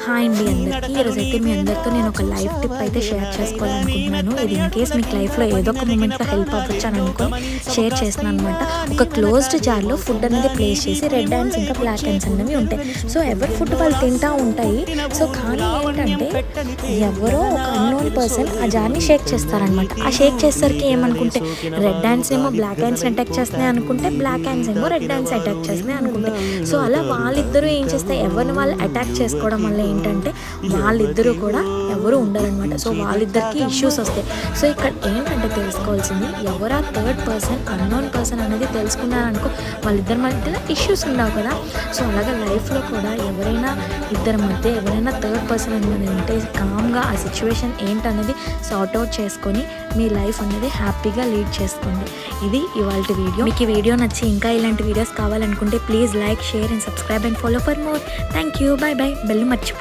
Hi అండి అందరికీ. ఈరోజైతే మీ అందరితో నేను ఒక లైఫ్ టిప్ అయితే షేర్ చేసుకోవాలనుకుంటున్నాను. ఇది ఇన్ కేస్ మీకు లైఫ్లో ఏదో ఒక మూమెంట్లో హెల్ప్ అవ్వచ్చు అని అనుకుని షేర్ చేస్తున్నాను అనమాట. ఒక క్లోజ్డ్ జార్లో ఫుడ్ అనేది ప్లేస్ చేసి రెడ్ హ్యాండ్స్ ఇంకా బ్లాక్ హ్యాండ్స్ అనేవి ఉంటాయి. సో ఎవరి ఫుడ్ వాళ్ళు తింటూ ఉంటాయి. సో కానీ ఏంటంటే ఎవరో ఒక అన్నోన్ పర్సన్ ఆ జార్ని షేక్ చేస్తారనమాట. ఆ షేక్ చేసేసరికి ఏమనుకుంటే రెడ్ హ్యాండ్స్ ఏమో బ్లాక్ హ్యాండ్స్ అటాక్ చేస్తున్నాయి అనుకుంటే, బ్లాక్ హ్యాండ్స్ ఏమో రెడ్ హ్యాండ్స్ అటాక్ చేస్తున్నాయి అనుకుంటే, సో అలా వాళ్ళిద్దరూ ఏం చేస్తాయి, ఎవరిని వాళ్ళు అటాక్ చేసుకోవడం వల్ల ఏంటంటే వాళ్ళిద్దరూ కూడా ఎవరు ఉండరనమాట. సో వాళ్ళిద్దరికి ఇష్యూస్ వస్తాయి. సో ఇక్కడ ఏంటంటే తెలుసుకోవాల్సింది, ఎవరా థర్డ్ పర్సన్ అన్నోన్ పర్సన్ అనేది తెలుసుకున్నారనుకో వాళ్ళిద్దరి మధ్యలో ఇష్యూస్ ఉండవు కదా. సో అలాగే లైఫ్లో కూడా ఎవరైనా ఇద్దరి మధ్య ఎవరైనా థర్డ్ పర్సన్ అనేది ఉంటే కామ్గా ఆ సిచ్యువేషన్ ఏంటనేది సార్ట్ అవుట్ చేసుకొని మీ లైఫ్ అనేది హ్యాపీగా లీడ్ చేసుకోండి. ఇది ఇవాళ వీడియో. మీకు ఈ వీడియో నచ్చి ఇంకా ఇలాంటి వీడియోస్ కావాలనుకుంటే please like, share and subscribe and follow for more. Thank you. By by. Bell మర్చిపో